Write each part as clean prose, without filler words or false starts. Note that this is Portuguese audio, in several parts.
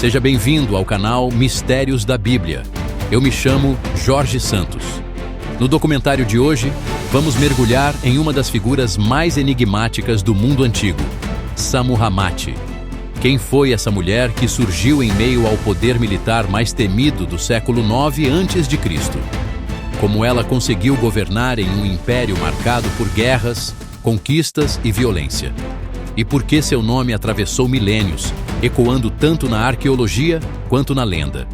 Seja bem-vindo ao canal Mistérios da Bíblia. Eu me chamo Jorge Santos. No documentário de hoje, vamos mergulhar em uma das figuras mais enigmáticas do mundo antigo, Samuramate. Quem foi essa mulher que surgiu em meio ao poder militar mais temido do século IX a.C.? Como ela conseguiu governar em um império marcado por guerras, conquistas e violência? E por que seu nome atravessou milênios, ecoando tanto na arqueologia quanto na lenda?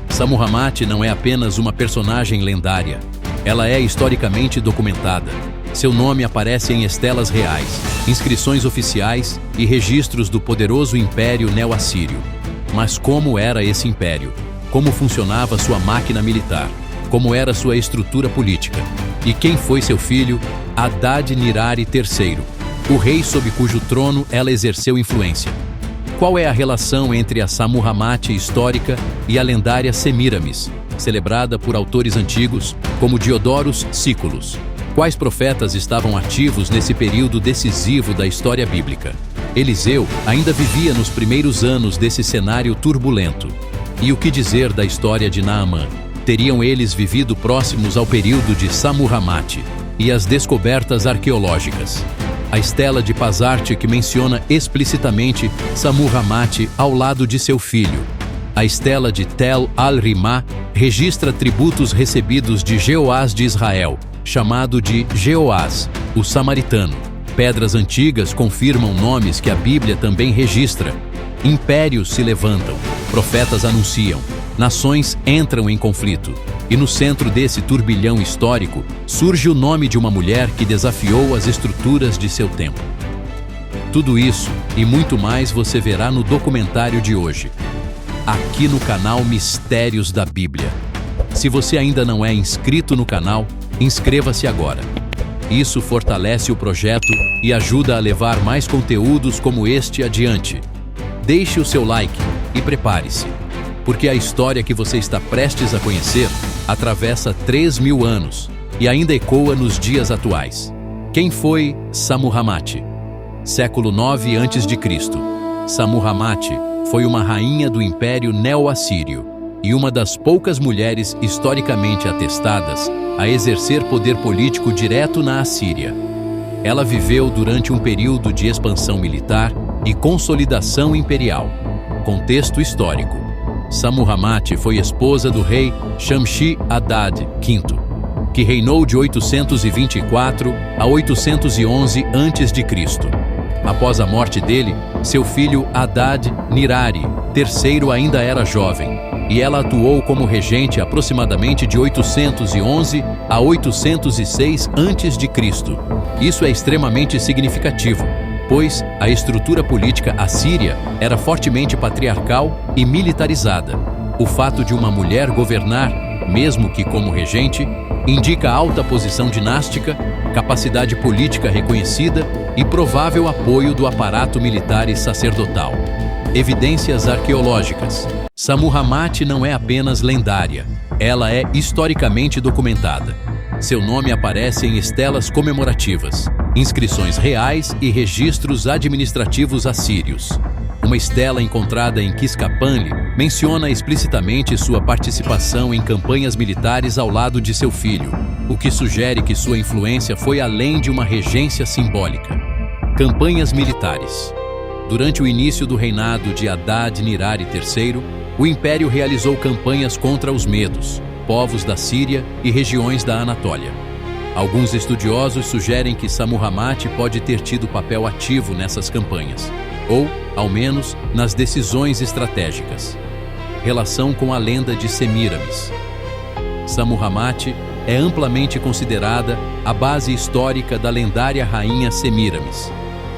Samuramate não é apenas uma personagem lendária, ela é historicamente documentada. Seu nome aparece em estelas reais, inscrições oficiais e registros do poderoso Império Neo-Assírio. Mas como era esse império? Como funcionava sua máquina militar? Como era sua estrutura política? E quem foi seu filho, Adad-nirari III, o rei sob cujo trono ela exerceu influência? Qual é a relação entre a Samuramate histórica e a lendária Semiramis, celebrada por autores antigos como Diodorus Siculus? Quais profetas estavam ativos nesse período decisivo da história bíblica? Eliseu ainda vivia nos primeiros anos desse cenário turbulento. E o que dizer da história de Naamã? Teriam eles vivido próximos ao período de Samuramate e as descobertas arqueológicas? A estela de Pazarte que menciona explicitamente Samuramate ao lado de seu filho. A estela de Tel al-Rimá registra tributos recebidos de Jeoás de Israel, chamado de Jeoás, o samaritano. Pedras antigas confirmam nomes que a Bíblia também registra. Impérios se levantam, profetas anunciam, nações entram em conflito. E no centro desse turbilhão histórico, surge o nome de uma mulher que desafiou as estruturas de seu tempo. Tudo isso e muito mais você verá no documentário de hoje, aqui no canal Mistérios da Bíblia. Se você ainda não é inscrito no canal, inscreva-se agora. Isso fortalece o projeto e ajuda a levar mais conteúdos como este adiante. Deixe o seu like e prepare-se, porque a história que você está prestes a conhecer atravessa 3.000 anos e ainda ecoa nos dias atuais. Quem foi Samuramate? Século IX a.C. Samuramate foi uma rainha do Império Neo-Assírio e uma das poucas mulheres historicamente atestadas a exercer poder político direto na Assíria. Ela viveu durante um período de expansão militar e consolidação imperial. Contexto histórico: Samuramate foi esposa do rei Shamshi-Adad V, que reinou de 824 a 811 a.C. Após a morte dele, seu filho Adad-nirari III ainda era jovem, e ela atuou como regente aproximadamente de 811 a 806 a.C. Isso é extremamente significativo, pois a estrutura política assíria era fortemente patriarcal e militarizada. O fato de uma mulher governar, mesmo que como regente, indica alta posição dinástica, capacidade política reconhecida e provável apoio do aparato militar e sacerdotal. Evidências arqueológicas: Samuramate não é apenas lendária, ela é historicamente documentada. Seu nome aparece em estelas comemorativas, inscrições reais e registros administrativos assírios. Uma estela encontrada em Kiscapanli menciona explicitamente sua participação em campanhas militares ao lado de seu filho, o que sugere que sua influência foi além de uma regência simbólica. Campanhas militares. Durante o início do reinado de Adad-nirari III, o império realizou campanhas contra os medos, povos da Síria e regiões da Anatólia. Alguns estudiosos sugerem que Samuramate pode ter tido papel ativo nessas campanhas, ou, ao menos, nas decisões estratégicas. Relação com a lenda de Semiramis. Samuramate é amplamente considerada a base histórica da lendária rainha Semiramis.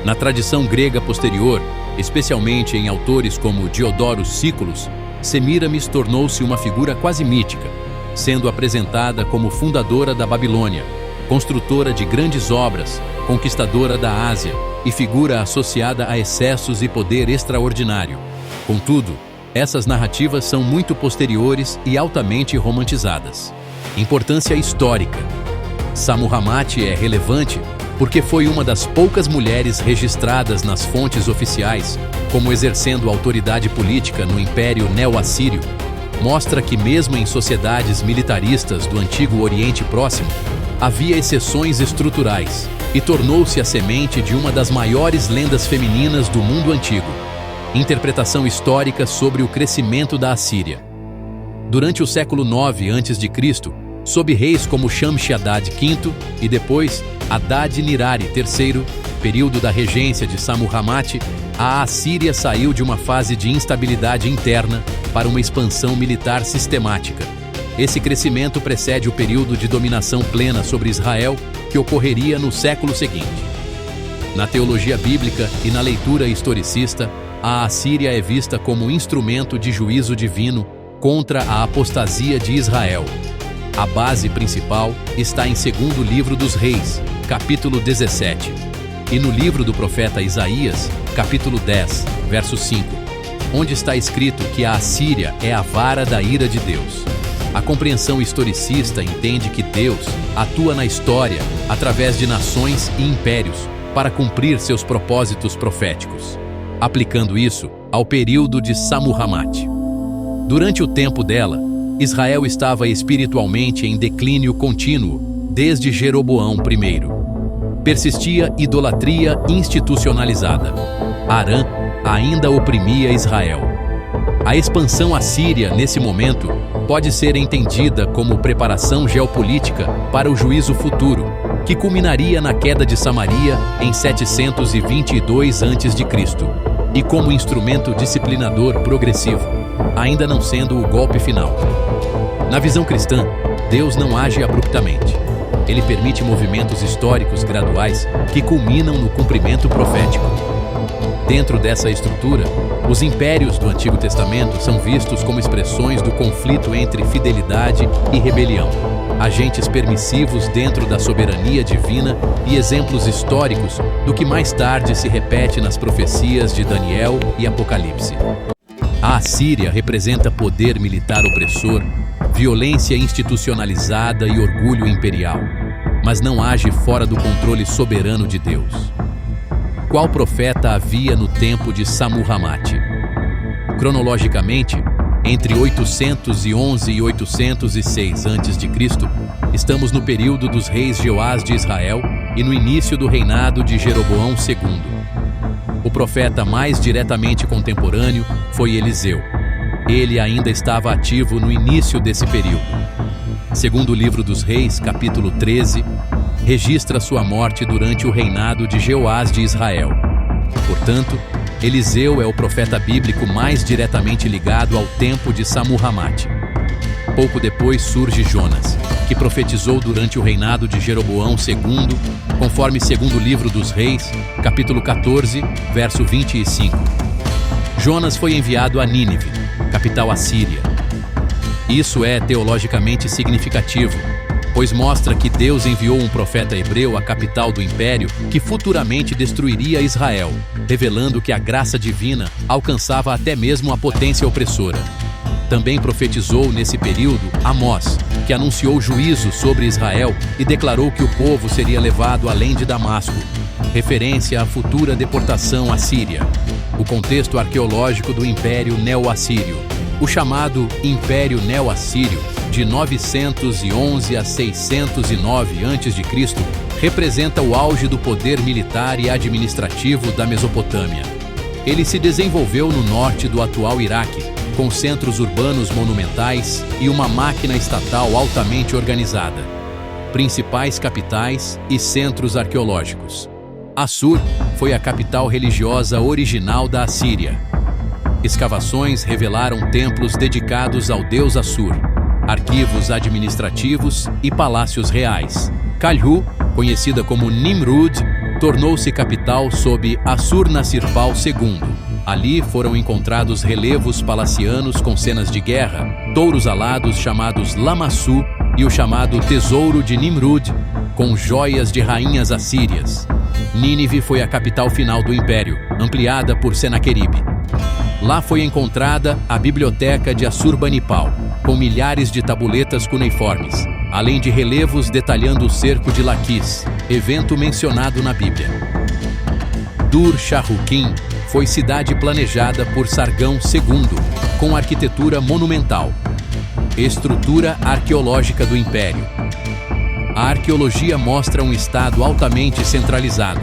Na tradição grega posterior, especialmente em autores como Diodorus Siculus, Semiramis tornou-se uma figura quase mítica, sendo apresentada como fundadora da Babilônia, construtora de grandes obras, conquistadora da Ásia e figura associada a excessos e poder extraordinário. Contudo, essas narrativas são muito posteriores e altamente romantizadas. Importância histórica. Samuramate é relevante porque foi uma das poucas mulheres registradas nas fontes oficiais como exercendo autoridade política no Império Neo-Assírio, mostra que mesmo em sociedades militaristas do Antigo Oriente Próximo, havia exceções estruturais e tornou-se a semente de uma das maiores lendas femininas do mundo antigo. Interpretação histórica sobre o crescimento da Assíria. Durante o século IX a.C., sob reis como Shamshi-Adad V e depois Adad-Nirari III, período da regência de Samuramate, a Assíria saiu de uma fase de instabilidade interna para uma expansão militar sistemática. Esse crescimento precede o período de dominação plena sobre Israel, que ocorreria no século seguinte. Na teologia bíblica e na leitura historicista, a Assíria é vista como instrumento de juízo divino contra a apostasia de Israel. A base principal está em 2º Livro dos Reis, capítulo 17, e no livro do profeta Isaías, capítulo 10, verso 5, onde está escrito que a Assíria é a vara da ira de Deus. A compreensão historicista entende que Deus atua na história através de nações e impérios para cumprir seus propósitos proféticos, aplicando isso ao período de Samuramate. Durante o tempo dela, Israel estava espiritualmente em declínio contínuo desde Jeroboão I. Persistia idolatria institucionalizada. Arã ainda oprimia Israel. A expansão assíria, nesse momento, pode ser entendida como preparação geopolítica para o juízo futuro, que culminaria na queda de Samaria em 722 a.C., e como instrumento disciplinador progressivo, ainda não sendo o golpe final. Na visão cristã, Deus não age abruptamente. Ele permite movimentos históricos graduais que culminam no cumprimento profético. Dentro dessa estrutura, os impérios do Antigo Testamento são vistos como expressões do conflito entre fidelidade e rebelião, agentes permissivos dentro da soberania divina e exemplos históricos do que mais tarde se repete nas profecias de Daniel e Apocalipse. A Assíria representa poder militar opressor, violência institucionalizada e orgulho imperial, mas não age fora do controle soberano de Deus. Qual profeta havia no tempo de Samuramate? Cronologicamente, entre 811 e 806 a.C., estamos no período dos reis Jeoás de Israel e no início do reinado de Jeroboão II. O profeta mais diretamente contemporâneo foi Eliseu. Ele ainda estava ativo no início desse período. Segundo o Livro dos Reis, capítulo 13, registra sua morte durante o reinado de Jeoás de Israel. Portanto, Eliseu é o profeta bíblico mais diretamente ligado ao tempo de Samuramate. Pouco depois surge Jonas, que profetizou durante o reinado de Jeroboão II, conforme segundo Livro dos Reis, capítulo 14, verso 25. Jonas foi enviado a Nínive, capital assíria. Isso é teologicamente significativo, pois mostra que Deus enviou um profeta hebreu à capital do império que futuramente destruiria Israel, revelando que a graça divina alcançava até mesmo a potência opressora. Também profetizou nesse período Amós, que anunciou juízo sobre Israel e declarou que o povo seria levado além de Damasco, referência à futura deportação à Síria. O contexto arqueológico do Império Neo-Assírio. O chamado Império Neo-Assírio, de 911 a 609 a.C., representa o auge do poder militar e administrativo da Mesopotâmia. Ele se desenvolveu no norte do atual Iraque, com centros urbanos monumentais e uma máquina estatal altamente organizada. Principais capitais e centros arqueológicos. Assur foi a capital religiosa original da Assíria. Escavações revelaram templos dedicados ao deus Assur, arquivos administrativos e palácios reais. Kalhu, conhecida como Nimrud, tornou-se capital sob Assur-Nassirpal II. Ali foram encontrados relevos palacianos com cenas de guerra, touros alados chamados Lamassu e o chamado Tesouro de Nimrud, com joias de rainhas assírias. Nínive foi a capital final do império, ampliada por Senaqueribe. Lá foi encontrada a biblioteca de Assurbanipal, com milhares de tabuletas cuneiformes, além de relevos detalhando o cerco de Laquis, evento mencionado na Bíblia. Dur-Sharrukin foi cidade planejada por Sargão II, com arquitetura monumental. Estrutura arqueológica do Império. A arqueologia mostra um estado altamente centralizado,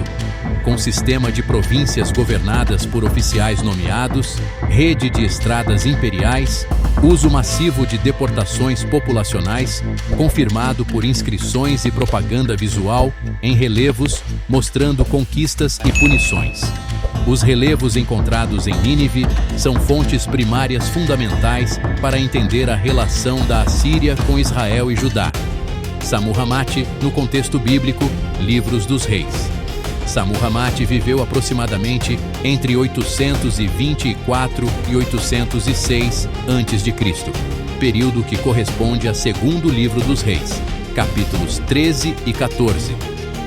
com sistema de províncias governadas por oficiais nomeados, rede de estradas imperiais, uso massivo de deportações populacionais, confirmado por inscrições e propaganda visual em relevos mostrando conquistas e punições. Os relevos encontrados em Nínive são fontes primárias fundamentais para entender a relação da Assíria com Israel e Judá. Sammuramate, no contexto bíblico, Livros dos Reis. Sammuramate viveu aproximadamente entre 824 e 806 a.C., período que corresponde a segundo Livro dos Reis, capítulos 13 e 14.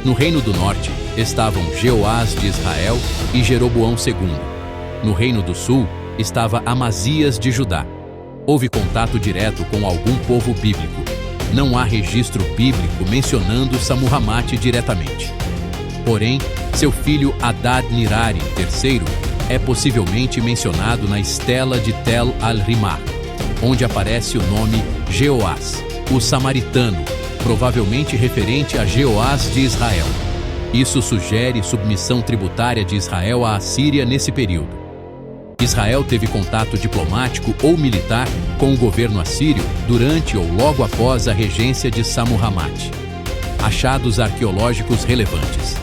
No Reino do Norte estavam Jeoás de Israel e Jeroboão II. No Reino do Sul estava Amazias de Judá. Houve contato direto com algum povo bíblico. Não há registro bíblico mencionando Sammuramate diretamente. Porém, seu filho Adad-Nirari III é possivelmente mencionado na estela de Tel al-Rimar, onde aparece o nome Jeoás, o samaritano, provavelmente referente a Jeoás de Israel. Isso sugere submissão tributária de Israel à Assíria nesse período. Israel teve contato diplomático ou militar com o governo assírio durante ou logo após a regência de Sammuramate. Achados arqueológicos relevantes.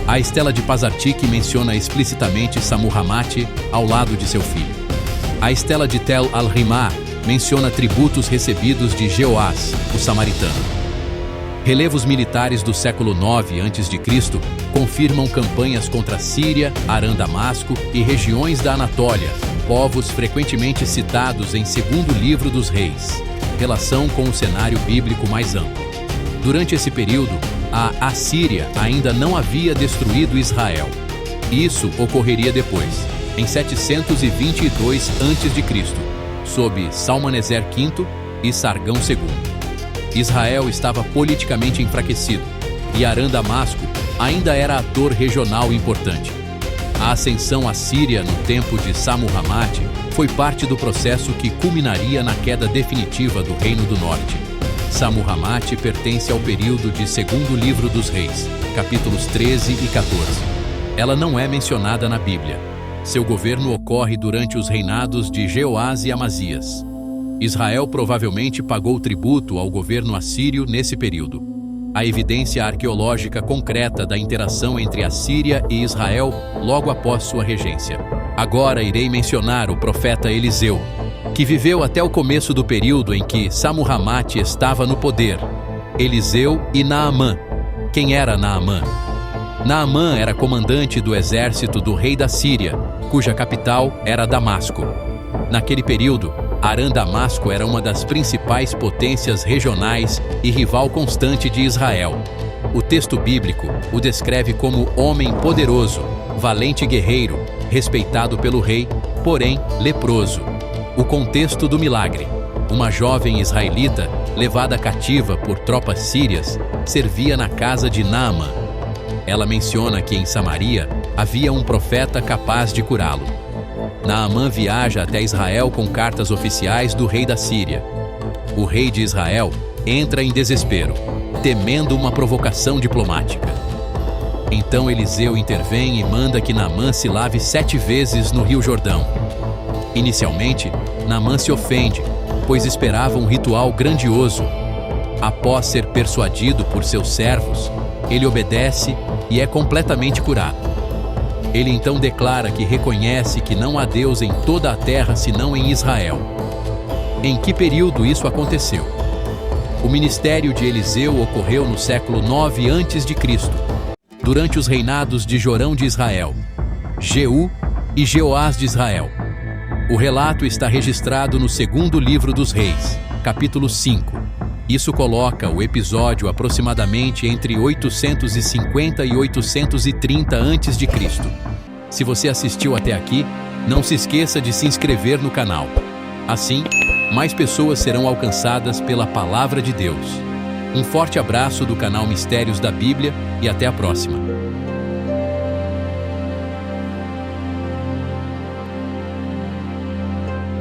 A estela de Pazartik menciona explicitamente Sammuramate ao lado de seu filho. A estela de Tel al-Rimar menciona tributos recebidos de Jeoás, o samaritano. Relevos militares do século IX a.C. confirmam campanhas contra Síria, Arã-Damasco e regiões da Anatólia, povos frequentemente citados em segundo Livro dos Reis, relação com o cenário bíblico mais amplo. Durante esse período, a Assíria ainda não havia destruído Israel. Isso ocorreria depois, em 722 a.C., sob Salmaneser V e Sargão II. Israel estava politicamente enfraquecido e Arã-Damasco ainda era ator regional importante. A ascensão assíria no tempo de Sammuramate foi parte do processo que culminaria na queda definitiva do Reino do Norte. Sammuramate pertence ao período de segundo Livro dos Reis, capítulos 13 e 14. Ela não é mencionada na Bíblia. Seu governo ocorre durante os reinados de Jeoás e Amazias. Israel provavelmente pagou tributo ao governo assírio nesse período. A evidência arqueológica concreta da interação entre a Síria e Israel logo após sua regência. Agora irei mencionar o profeta Eliseu, que viveu até o começo do período em que Sammuramate estava no poder. Eliseu e Naamã. Quem era Naamã? Naamã era comandante do exército do rei da Síria, cuja capital era Damasco. Naquele período, Arã-Damasco era uma das principais potências regionais e rival constante de Israel. O texto bíblico o descreve como homem poderoso, valente guerreiro, respeitado pelo rei, porém leproso. O contexto do milagre. Uma jovem israelita, levada cativa por tropas sírias, servia na casa de Naamã. Ela menciona que em Samaria havia um profeta capaz de curá-lo. Naamã viaja até Israel com cartas oficiais do rei da Síria. O rei de Israel entra em desespero, temendo uma provocação diplomática. Então Eliseu intervém e manda que Naamã se lave 7 vezes no Rio Jordão. Inicialmente, Naamã se ofende, pois esperava um ritual grandioso. Após ser persuadido por seus servos, ele obedece e é completamente curado. Ele então declara que reconhece que não há Deus em toda a terra senão em Israel. Em que período isso aconteceu? O ministério de Eliseu ocorreu no século 9 a.C., durante os reinados de Jorão de Israel, Jeú e Jeoás de Israel. O relato está registrado no segundo Livro dos Reis, capítulo 5. Isso coloca o episódio aproximadamente entre 850 e 830 a.C. Se você assistiu até aqui, não se esqueça de se inscrever no canal. Assim, mais pessoas serão alcançadas pela Palavra de Deus. Um forte abraço do canal Mistérios da Bíblia e até a próxima.